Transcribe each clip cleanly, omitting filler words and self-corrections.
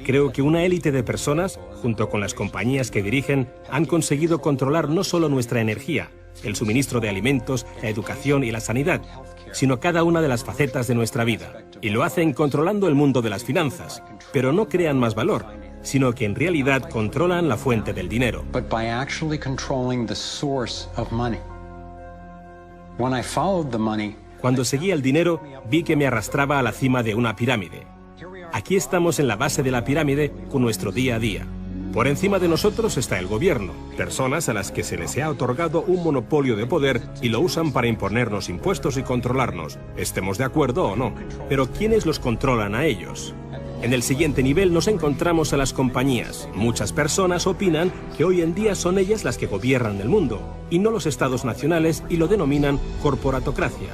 Creo que una élite de personas, junto con las compañías que dirigen, han conseguido controlar no solo nuestra energía, el suministro de alimentos, la educación y la sanidad, sino cada una de las facetas de nuestra vida. Y lo hacen controlando el mundo de las finanzas, pero no crean más valor, sino que en realidad controlan la fuente del dinero. Cuando seguía el dinero, vi que me arrastraba a la cima de una pirámide. Aquí estamos en la base de la pirámide con nuestro día a día. Por encima de nosotros está el gobierno, personas a las que se les ha otorgado un monopolio de poder y lo usan para imponernos impuestos y controlarnos, estemos de acuerdo o no. Pero ¿quiénes los controlan a ellos? En el siguiente nivel nos encontramos a las compañías. Muchas personas opinan que hoy en día son ellas las que gobiernan el mundo, y no los estados nacionales, y lo denominan corporatocracia.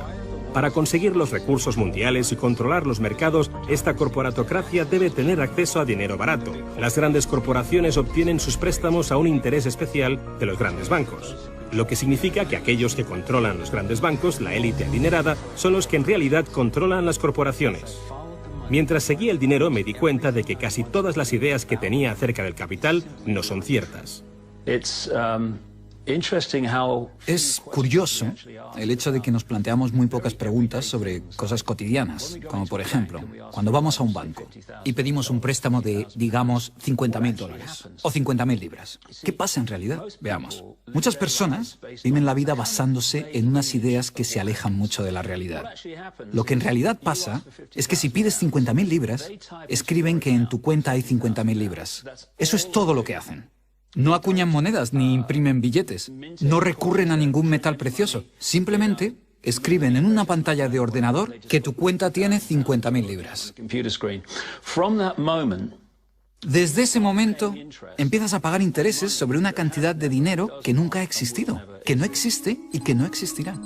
Para conseguir los recursos mundiales y controlar los mercados, esta corporatocracia debe tener acceso a dinero barato. Las grandes corporaciones obtienen sus préstamos a un interés especial de los grandes bancos. Lo que significa que aquellos que controlan los grandes bancos, la élite adinerada, son los que en realidad controlan las corporaciones. Mientras seguía el dinero me di cuenta de que casi todas las ideas que tenía acerca del capital no son ciertas. Es curioso el hecho de que nos planteamos muy pocas preguntas sobre cosas cotidianas, como por ejemplo, cuando vamos a un banco y pedimos un préstamo de, digamos, $50.000 o 50.000 libras. ¿Qué pasa en realidad? Veamos. Muchas personas viven la vida basándose en unas ideas que se alejan mucho de la realidad. Lo que en realidad pasa es que si pides 50.000 libras, escriben que en tu cuenta hay 50.000 libras. Eso es todo lo que hacen. No acuñan monedas ni imprimen billetes. No recurren a ningún metal precioso. Simplemente escriben en una pantalla de ordenador que tu cuenta tiene 50.000 libras. Desde ese momento empiezas a pagar intereses sobre una cantidad de dinero que nunca ha existido, que no existe y que no existirá.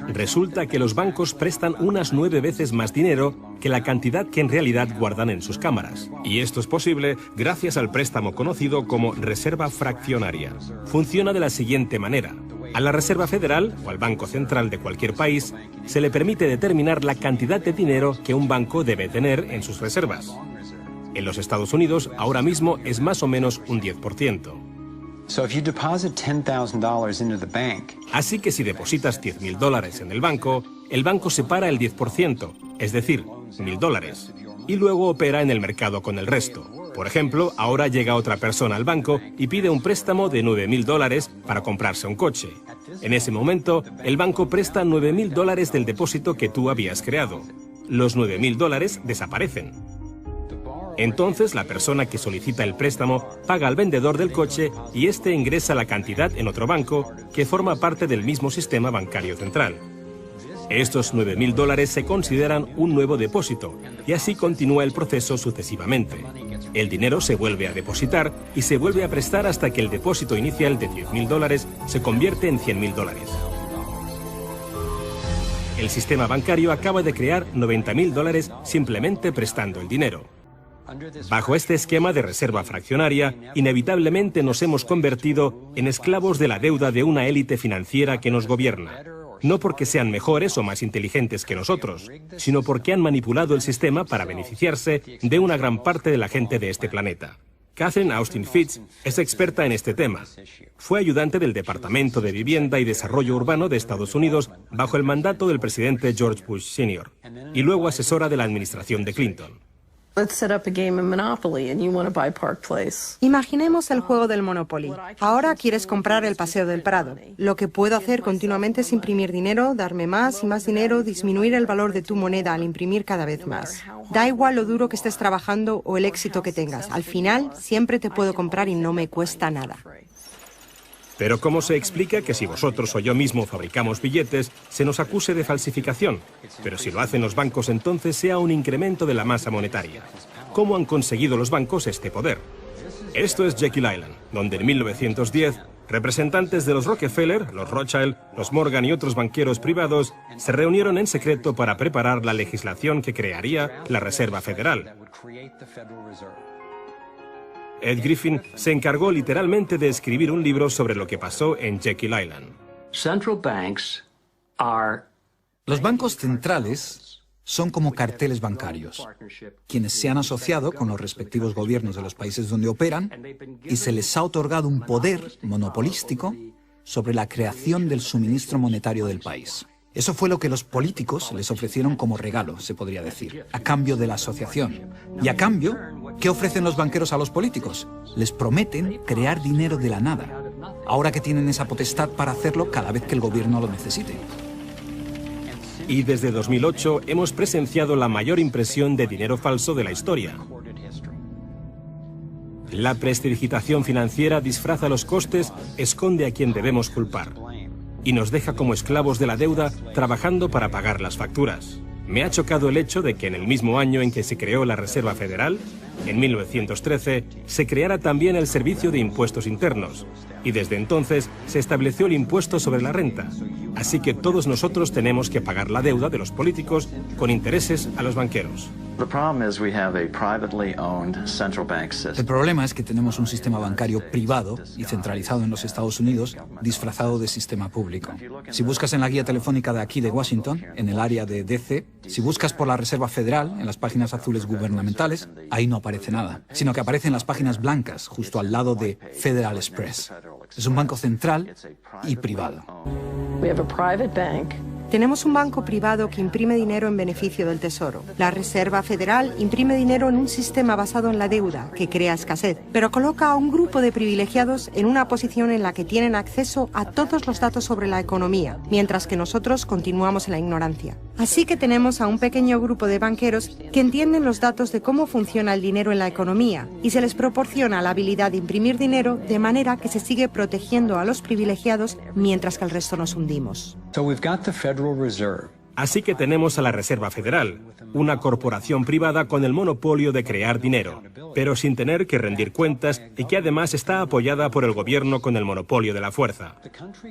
Resulta que los bancos prestan unas 9 veces más dinero que la cantidad que en realidad guardan en sus cámaras. Y esto es posible gracias al préstamo conocido como reserva fraccionaria. Funciona de la siguiente manera. A la Reserva Federal, o al Banco Central de cualquier país, se le permite determinar la cantidad de dinero que un banco debe tener en sus reservas. En los Estados Unidos, ahora mismo es más o menos un 10%. Así que si depositas $10.000 en el banco separa el 10%, es decir, $1.000, y luego opera en el mercado con el resto. Por ejemplo, ahora llega otra persona al banco y pide un préstamo de $9.000 para comprarse un coche. En ese momento, el banco presta $9.000 del depósito que tú habías creado. Los $9.000 desaparecen. Entonces, la persona que solicita el préstamo paga al vendedor del coche y éste ingresa la cantidad en otro banco que forma parte del mismo sistema bancario central. Estos $9.000 se consideran un nuevo depósito y así continúa el proceso sucesivamente. El dinero se vuelve a depositar y se vuelve a prestar hasta que el depósito inicial de $10.000 se convierte en $100.000. El sistema bancario acaba de crear $90.000 simplemente prestando el dinero. Bajo este esquema de reserva fraccionaria, inevitablemente nos hemos convertido en esclavos de la deuda de una élite financiera que nos gobierna. No porque sean mejores o más inteligentes que nosotros, sino porque han manipulado el sistema para beneficiarse de una gran parte de la gente de este planeta. Catherine Austin Fitts es experta en este tema. Fue ayudante del Departamento de Vivienda y Desarrollo Urbano de Estados Unidos bajo el mandato del presidente George Bush Sr. y luego asesora de la administración de Clinton. Imaginemos el juego del Monopoly. Ahora quieres comprar el Paseo del Prado. Lo que puedo hacer continuamente es imprimir dinero, darme más y más dinero, disminuir el valor de tu moneda al imprimir cada vez más. Da igual lo duro que estés trabajando o el éxito que tengas. Al final, siempre te puedo comprar y no me cuesta nada. Pero ¿cómo se explica que si vosotros o yo mismo fabricamos billetes, se nos acuse de falsificación? Pero si lo hacen los bancos, entonces sea un incremento de la masa monetaria. ¿Cómo han conseguido los bancos este poder? Esto es Jekyll Island, donde en 1910, representantes de los Rockefeller, los Rothschild, los Morgan y otros banqueros privados se reunieron en secreto para preparar la legislación que crearía la Reserva Federal. Ed Griffin se encargó literalmente de escribir un libro sobre lo que pasó en Jekyll Island. Los bancos centrales son como carteles bancarios, quienes se han asociado con los respectivos gobiernos de los países donde operan y se les ha otorgado un poder monopolístico sobre la creación del suministro monetario del país. Eso fue lo que los políticos les ofrecieron como regalo, se podría decir, a cambio de la asociación. Y a cambio, ¿qué ofrecen los banqueros a los políticos? Les prometen crear dinero de la nada, ahora que tienen esa potestad para hacerlo cada vez que el gobierno lo necesite. Y desde 2008 hemos presenciado la mayor impresión de dinero falso de la historia. La prestidigitación financiera disfraza los costes, esconde a quien debemos culpar y nos deja como esclavos de la deuda trabajando para pagar las facturas. Me ha chocado el hecho de que en el mismo año en que se creó la Reserva Federal, en 1913, se creara también el Servicio de Impuestos Internos, y desde entonces se estableció el impuesto sobre la renta. Así que todos nosotros tenemos que pagar la deuda de los políticos con intereses a los banqueros. El problema es que tenemos un sistema bancario privado y centralizado en los Estados Unidos, disfrazado de sistema público. Si buscas en la guía telefónica de aquí de Washington, en el área de DC, si buscas por la Reserva Federal, en las páginas azules gubernamentales, ahí no aparece nada, sino que aparecen las páginas blancas, justo al lado de Federal Express. Es un banco central y privado. Tenemos un banco privado que imprime dinero en beneficio del Tesoro. La Reserva Federal imprime dinero en un sistema basado en la deuda, que crea escasez, pero coloca a un grupo de privilegiados en una posición en la que tienen acceso a todos los datos sobre la economía, mientras que nosotros continuamos en la ignorancia. Así que tenemos a un pequeño grupo de banqueros que entienden los datos de cómo funciona el dinero en la economía y se les proporciona la habilidad de imprimir dinero de manera que se sigue protegiendo a los privilegiados mientras que el resto nos hundimos. Así que tenemos a la Reserva Federal, una corporación privada con el monopolio de crear dinero, pero sin tener que rendir cuentas y que además está apoyada por el gobierno con el monopolio de la fuerza.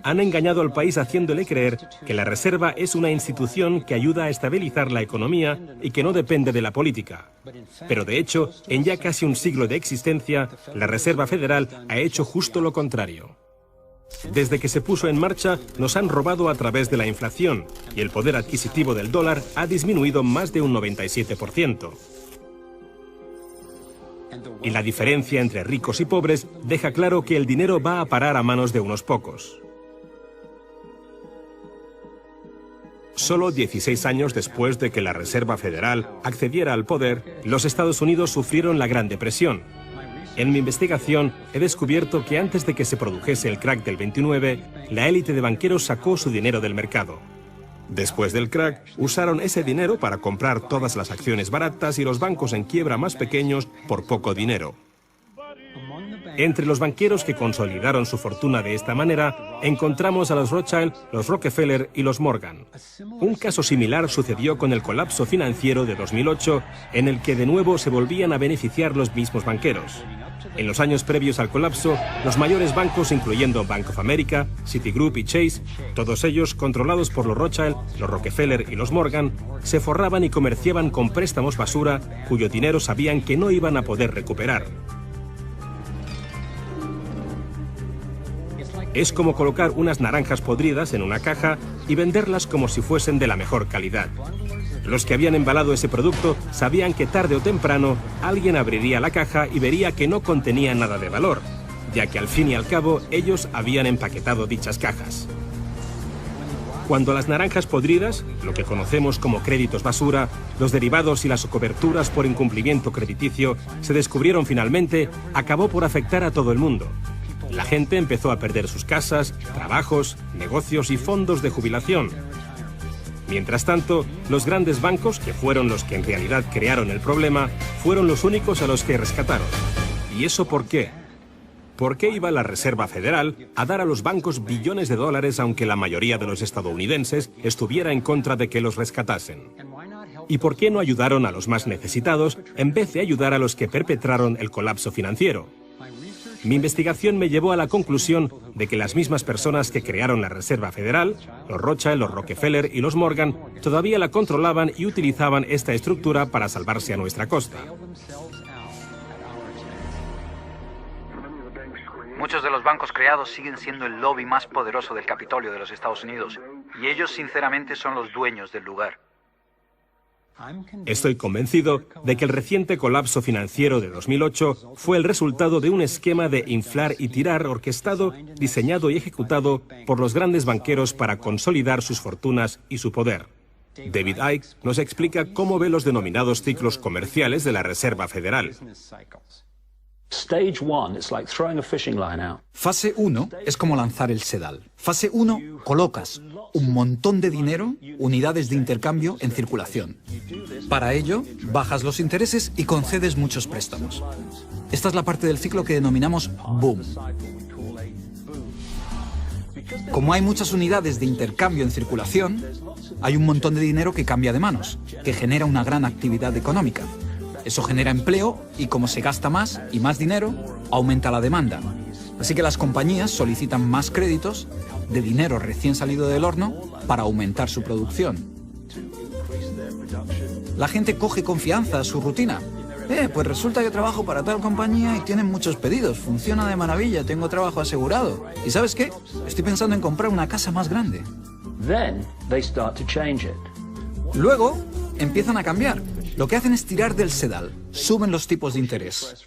Han engañado al país haciéndole creer que la Reserva es una institución que ayuda a estabilizar la economía y que no depende de la política. Pero de hecho, en ya casi un siglo de existencia, la Reserva Federal ha hecho justo lo contrario. Desde que se puso en marcha, nos han robado a través de la inflación y el poder adquisitivo del dólar ha disminuido más de un 97%. Y la diferencia entre ricos y pobres deja claro que el dinero va a parar a manos de unos pocos. Solo 16 años después de que la Reserva Federal accediera al poder, los Estados Unidos sufrieron la Gran Depresión. En mi investigación he descubierto que antes de que se produjese el crack del 29, la élite de banqueros sacó su dinero del mercado. Después del crack, usaron ese dinero para comprar todas las acciones baratas y los bancos en quiebra más pequeños por poco dinero. Entre los banqueros que consolidaron su fortuna de esta manera, encontramos a los Rothschild, los Rockefeller y los Morgan. Un caso similar sucedió con el colapso financiero de 2008, en el que de nuevo se volvían a beneficiar los mismos banqueros. En los años previos al colapso, los mayores bancos, incluyendo Bank of America, Citigroup y Chase, todos ellos controlados por los Rothschild, los Rockefeller y los Morgan, se forraban y comerciaban con préstamos basura cuyo dinero sabían que no iban a poder recuperar. Es como colocar unas naranjas podridas en una caja y venderlas como si fuesen de la mejor calidad. Los que habían embalado ese producto sabían que tarde o temprano alguien abriría la caja y vería que no contenía nada de valor, ya que al fin y al cabo ellos habían empaquetado dichas cajas. Cuando las naranjas podridas, lo que conocemos como créditos basura, los derivados y las coberturas por incumplimiento crediticio se descubrieron finalmente, acabó por afectar a todo el mundo. La gente empezó a perder sus casas, trabajos, negocios y fondos de jubilación. Mientras tanto, los grandes bancos, que fueron los que en realidad crearon el problema, fueron los únicos a los que rescataron. ¿Y eso por qué? ¿Por qué iba la Reserva Federal a dar a los bancos billones de dólares aunque la mayoría de los estadounidenses estuviera en contra de que los rescatasen? ¿Y por qué no ayudaron a los más necesitados en vez de ayudar a los que perpetraron el colapso financiero? Mi investigación me llevó a la conclusión de que las mismas personas que crearon la Reserva Federal, los Rothschild, los Rockefeller y los Morgan, todavía la controlaban y utilizaban esta estructura para salvarse a nuestra costa. Muchos de los bancos creados siguen siendo el lobby más poderoso del Capitolio de los Estados Unidos, y ellos sinceramente son los dueños del lugar. Estoy convencido de que el reciente colapso financiero de 2008 fue el resultado de un esquema de inflar y tirar orquestado, diseñado y ejecutado por los grandes banqueros para consolidar sus fortunas y su poder. David Icke nos explica cómo ve los denominados ciclos comerciales de la Reserva Federal. Fase 1 es como lanzar el sedal. Fase 1, colocas un montón de dinero, unidades de intercambio en circulación. Para ello, bajas los intereses y concedes muchos préstamos. Esta es la parte del ciclo que denominamos boom. Como hay muchas unidades de intercambio en circulación, hay un montón de dinero que cambia de manos, que genera una gran actividad económica. Eso genera empleo y como se gasta más y más dinero, aumenta la demanda. Así que las compañías solicitan más créditos de dinero recién salido del horno para aumentar su producción. La gente coge confianza a su rutina. Pues resulta que trabajo para tal compañía y tienen muchos pedidos. Funciona de maravilla, tengo trabajo asegurado. ¿Y sabes qué? Estoy pensando en comprar una casa más grande. Luego empiezan a cambiar. Lo que hacen es tirar del sedal. Suben los tipos de interés.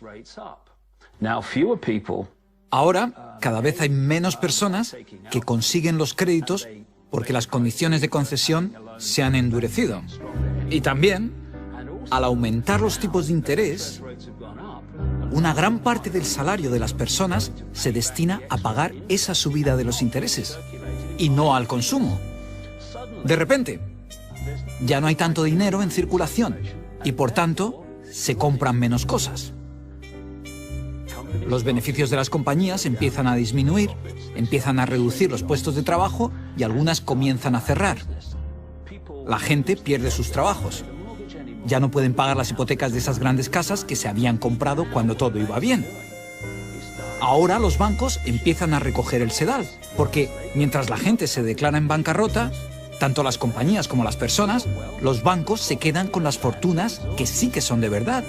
Ahora, cada vez hay menos personas que consiguen los créditos porque las condiciones de concesión se han endurecido. Y también, al aumentar los tipos de interés, una gran parte del salario de las personas se destina a pagar esa subida de los intereses y no al consumo. De repente, ya no hay tanto dinero en circulación y, por tanto, se compran menos cosas. Los beneficios de las compañías empiezan a disminuir, empiezan a reducir los puestos de trabajo y algunas comienzan a cerrar. La gente pierde sus trabajos. Ya no pueden pagar las hipotecas de esas grandes casas que se habían comprado cuando todo iba bien. Ahora los bancos empiezan a recoger el sedal, porque mientras la gente se declara en bancarrota, tanto las compañías como las personas, los bancos se quedan con las fortunas que sí que son de verdad.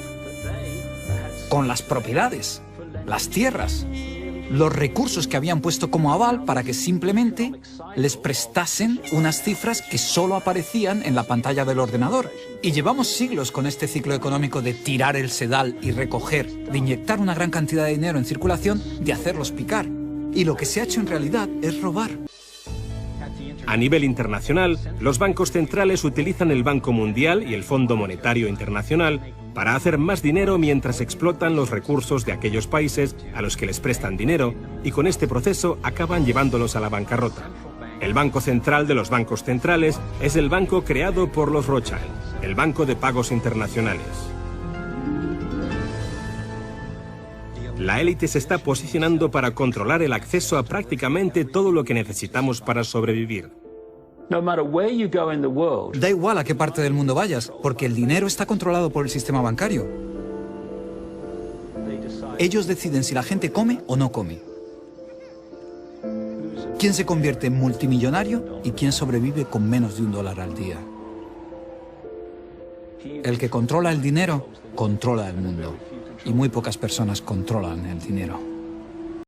Con las propiedades, las tierras, los recursos que habían puesto como aval para que simplemente les prestasen unas cifras que solo aparecían en la pantalla del ordenador. Y llevamos siglos con este ciclo económico de tirar el sedal y recoger, de inyectar una gran cantidad de dinero en circulación, de hacerlos picar. Y lo que se ha hecho en realidad es robar. A nivel internacional, los bancos centrales utilizan el Banco Mundial y el Fondo Monetario Internacional para hacer más dinero mientras explotan los recursos de aquellos países a los que les prestan dinero y con este proceso acaban llevándolos a la bancarrota. El Banco Central de los bancos centrales es el banco creado por los Rothschild, el Banco de Pagos Internacionales. La élite se está posicionando para controlar el acceso a prácticamente todo lo que necesitamos para sobrevivir. Da igual a qué parte del mundo vayas, porque el dinero está controlado por el sistema bancario. Ellos deciden si la gente come o no come. ¿Quién se convierte en multimillonario y quién sobrevive con menos de $1 al día? El que controla el dinero, controla el mundo. Y muy pocas personas controlan el dinero.